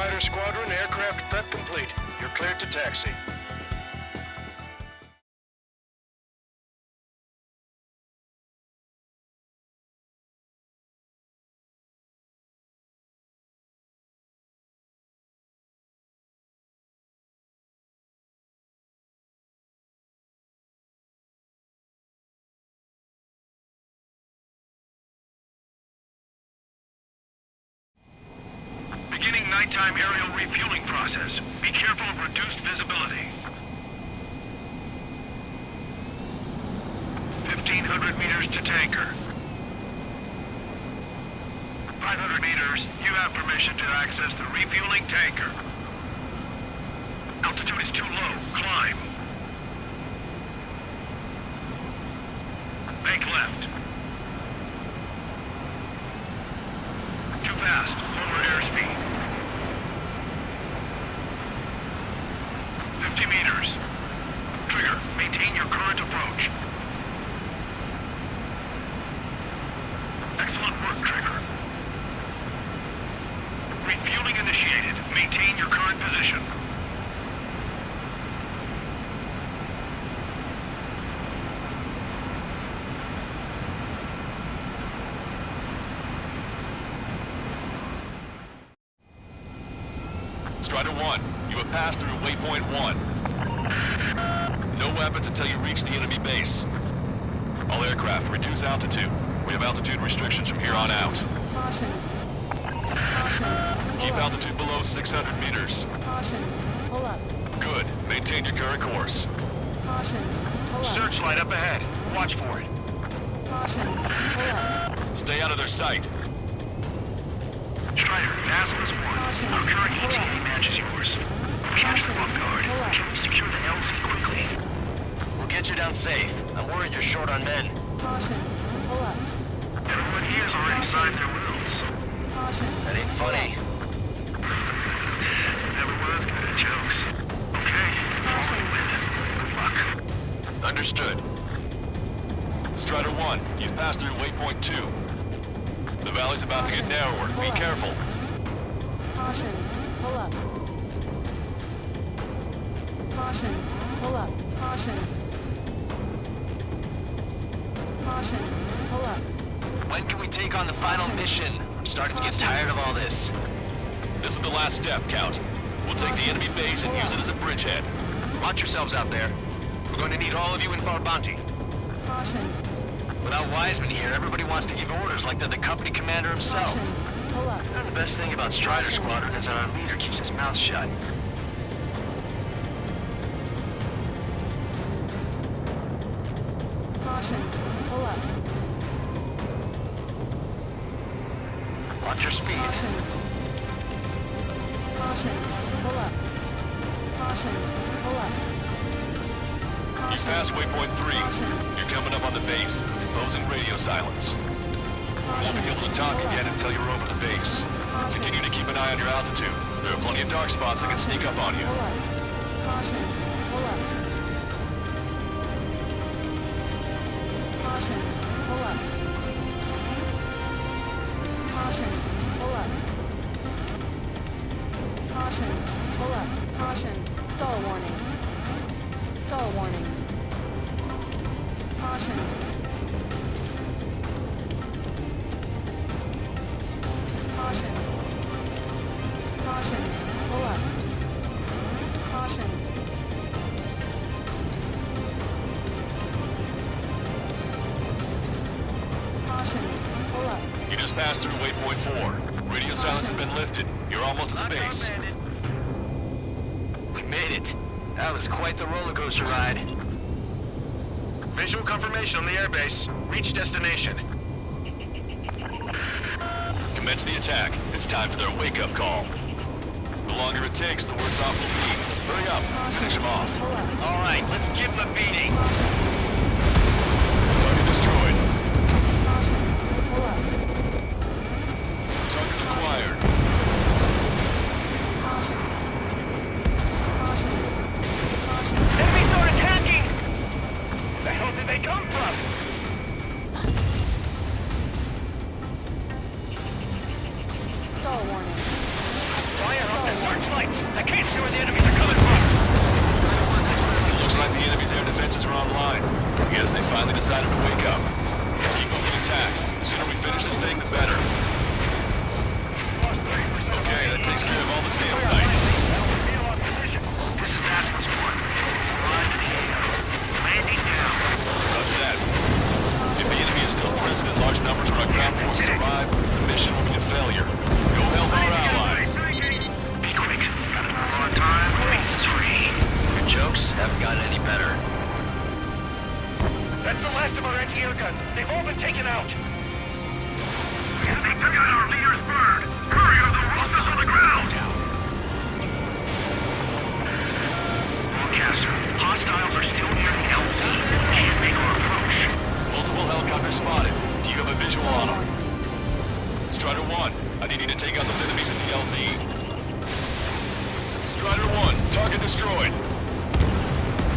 Strider Squadron, aircraft prep complete. You're cleared to taxi. Beginning nighttime aerial refueling process. Be careful of reduced visibility. 1,500 meters to tanker. 500 meters. You have permission to access the refueling tanker. Altitude is too low. Climb. Bank left. Too fast. Lower airspeed. 50 meters. Trigger. Maintain your current approach. Excellent work, Trigger. Refueling initiated. Maintain your current position. Strider 1, you have passed through waypoint 1. No weapons until you reach the enemy base. All aircraft, reduce altitude. We have altitude restrictions from here on out. Caution. Keep altitude below 600 meters. Caution. Pull up. Good. Maintain your current course. Caution. Pull up. Searchlight up ahead. Watch for it. Caution. Pull up. Stay out of their sight. Strider, Dazzle is one. Our current ETA matches yours. Catch them off guard. Can we secure the LZ quickly? We'll get you down safe. I'm worried you're short on men. Caution. Pull up. Everyone here has already signed their wills. Caution. That ain't funny. Never was good at jokes. Okay, only win. Good luck. Understood. Strider 1, you've passed through waypoint 2. The valley's about to get narrower. Be careful. Caution. Pull up. Caution. Pull up. Caution. Caution. Pull up. When can we take on the final mission? I'm starting to get tired of all this. This is the last step, Count. We'll take the enemy base and use it as a bridgehead. Watch yourselves out there. We're going to need all of you in Farbanti. Caution. Without Wiseman here, everybody wants to give orders like they're the company commander himself. Caution. Pull up. And the best thing about Strider Squadron is that our leader keeps his mouth shut. Caution. Pull up. Watch your speed. Caution. Caution. Pull up. Caution. Pull up. You've passed waypoint 3. You're coming up on the base. Imposing radio silence. You won't be able to talk again until you're over the base. Continue to keep an eye on your altitude. There are plenty of dark spots that can sneak up on you. Pull up. Caution. Pull up. Caution. Pull up. Caution. Pull up. Caution. Pull up. Caution. Stall warning. Stall warning. Caution. Caution. Caution. Pull up. Caution. Caution. Pull up. You just passed through waypoint 4. Radio silence has been lifted. You're almost at the base. We made it. That was quite the roller coaster ride. Visual confirmation on the airbase. Reach destination. Commence the attack. It's time for their wake-up call. The longer it takes, the worse off we'll be. Hurry up. Finish them off. Pull up. All right, let's give them a beating. Target destroyed. Caution. Pull up. Target acquired. Caution. Caution. Caution. Enemies are attacking! Where the hell did they come from? Stall warning. Fire up the ground forces arrive, the mission will be a failure. Go help our allies. Be quick. Gotta move on time. The base is free. Your jokes haven't gotten any better. That's the last of our anti-air guns. They've all been taken out. Enemy took out our leader's bird. Hurry or they'll roast us on the ground. Broadcaster, hostiles are still near the LZ. Please make our approach. Multiple helicopters spotted. Do you have a visual on them? Strider 1, I need you to take out those enemies in the LZ. Strider 1, target destroyed.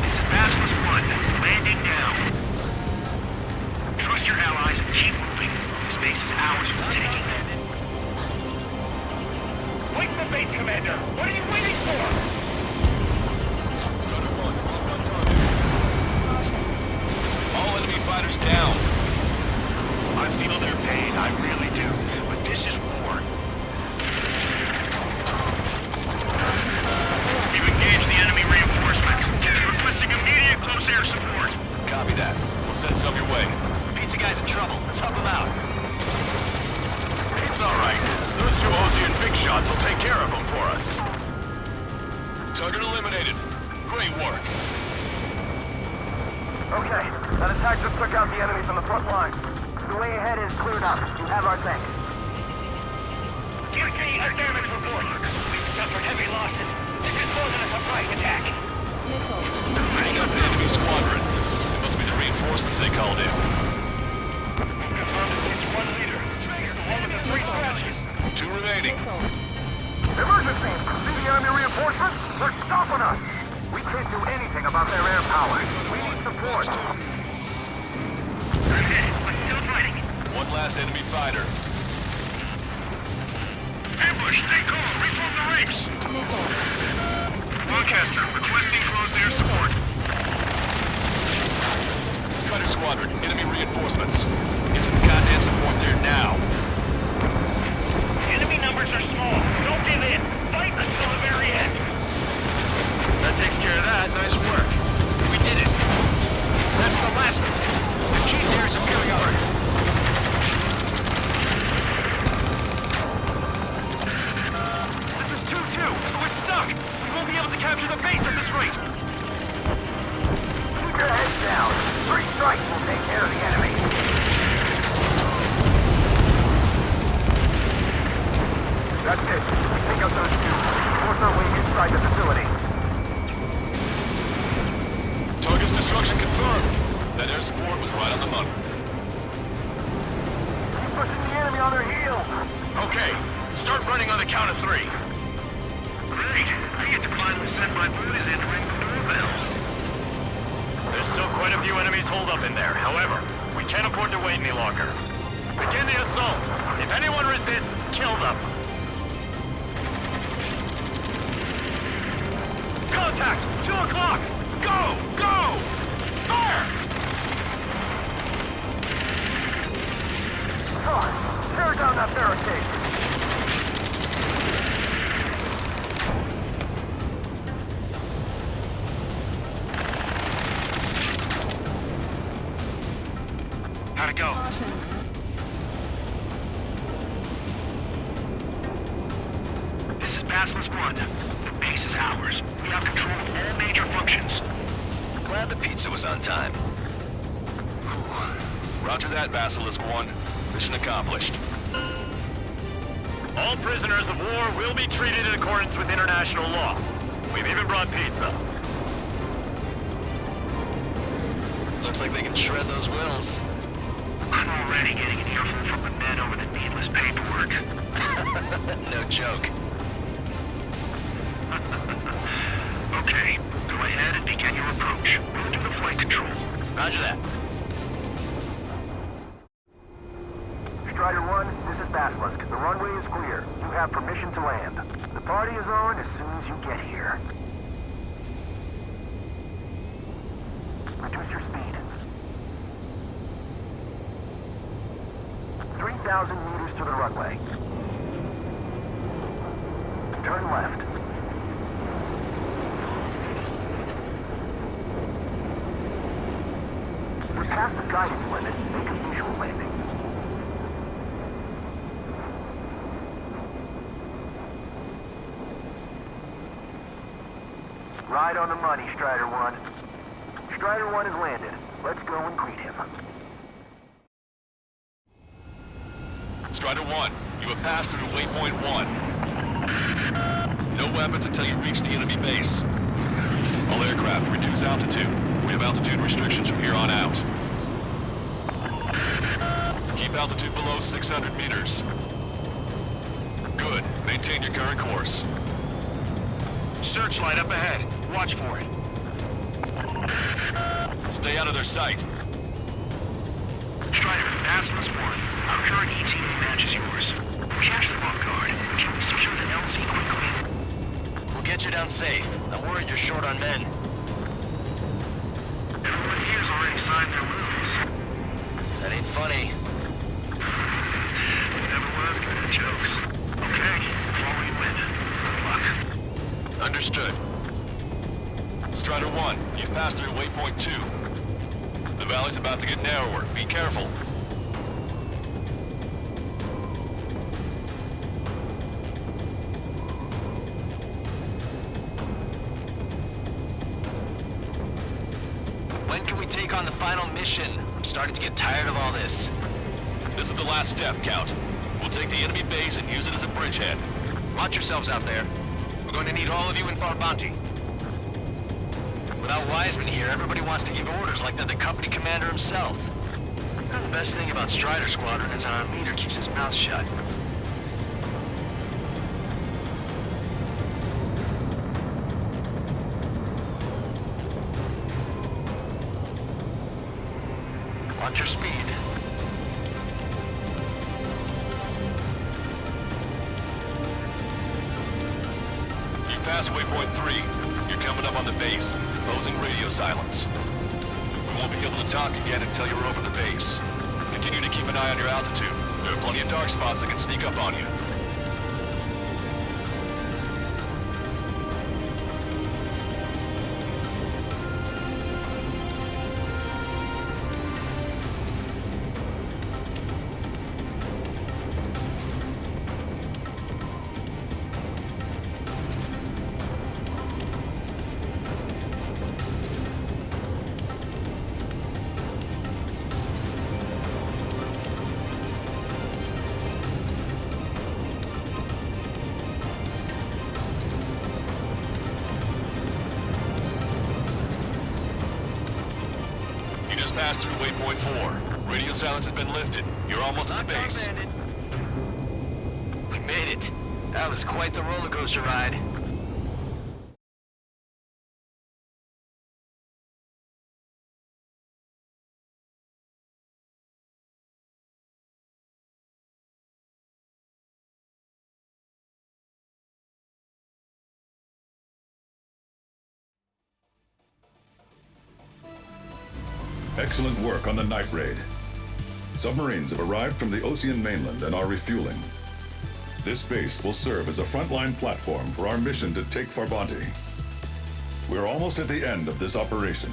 This is Basilisk 1. Landing down. Trust your allies and keep moving. This base is ours for the taking. Wait for base, Commander! What are you waiting for? Strider 1, on target. All enemy fighters down. I feel their pain, I really do. But this is war. We've engaged the enemy reinforcements. Requesting immediate close air support. Copy that. We'll send some your way. Pizza guy's in trouble. Let's help him out. It's all right. Those two Ozian big shots will take care of them for us. Target eliminated. Great work. Okay, that attack just took out the enemy from the front line. The way ahead is cleared up. You have our thanks. Give me a damage report. We've suffered heavy losses. This is more than a surprise attack. Missile. Bring up an enemy squadron. It must be the reinforcements they called in. We've confirmed it's one leader. The one with the 3 scratches. 2 remaining. Missile. Emergency! See the enemy reinforcements? They're stopping us! We can't do anything about their air power. We need support. I'm hit, but still fighting. One last enemy fighter. Ambush, stay calm. Reform the ranks. Missile. Broadcaster, requesting close air support. Strider Squadron, enemy reinforcements. Get some goddamn support there now. Enemy numbers are small. Don't give in. Fight until the very end. That takes care of that. Nice work. We did it. That's the last one. Achieved air superiority. This is 2-2. We're stuck. We won't be able to capture the base at this rate. Keep your heads down. 3 strikes will take care of the enemy. That's it. Take out those two. Force our way inside the facility. Target's destruction confirmed. That air support was right on the money. Keep pushing the enemy on their heels. Okay. Start running on the count of 3. Great. I get to finally send my boys in to ring the doorbell. There's still quite a few enemies holed up in there. However, we can't afford to wait any longer. Begin the assault. If anyone resists, kill them. Contact! 2 o'clock! Go! Go! Fire! Come on, tear down that barricade. How'd it go? Caution. This is Basilisk 1. The base is ours. We have control of all major functions. Glad the pizza was on time. Roger that, Basilisk 1. Mission accomplished. All prisoners of war will be treated in accordance with international law. We've even brought pizza. Looks like they can shred those wills. I'm already getting an earful from the men over the needless paperwork. No joke. Okay, go ahead and begin your approach. We'll do the flight control. Roger that. Strider 1, this is Basilisk. The runway is clear. You have permission to land. The party is on as soon as you get here. Reduce your speed. 3,000 meters to the runway. Turn left. We're past the guidance limit. Make a visual landing. Right on the money, Strider 1. Strider 1 has landed. Let's go and greet him. Strider 1, you have passed through waypoint 1. No weapons until you reach the enemy base. All aircraft, reduce altitude. We have altitude restrictions from here on out. Keep altitude below 600 meters. Good. Maintain your current course. Searchlight up ahead. Watch for it. Stay out of their sight. Strider, Basilisk 1. Our current ETA matches yours. Cash the off guard. Can we secure the LZ quickly? We'll get you down safe. I'm worried you're short on men. Everyone here's already signed their wills. That ain't funny. Never was good at jokes. Okay, before we win. Good luck. Understood. Strider 1, you've passed through waypoint 2. The valley's about to get narrower. Be careful. When can we take on the final mission? I'm starting to get tired of all this. This is the last step, Count. We'll take the enemy base and use it as a bridgehead. Watch yourselves out there. We're going to need all of you in Farbanti. Without Wiseman here, everybody wants to give orders like they're the company commander himself. And the best thing about Strider Squadron is our leader keeps his mouth shut. Watch your speed. You've passed waypoint 3. You're coming up on the base, imposing radio silence. We won't be able to talk again until you're over the base. Continue to keep an eye on your altitude. There are plenty of dark spots that can sneak up on you. Just passed through waypoint 4. Radio silence has been lifted. You're almost at the base. We made it. That was quite the roller coaster ride. Excellent work on the night raid. Submarines have arrived from the Ocean mainland and are refueling. This base will serve as a frontline platform for our mission to take Farbanti. We're almost at the end of this operation.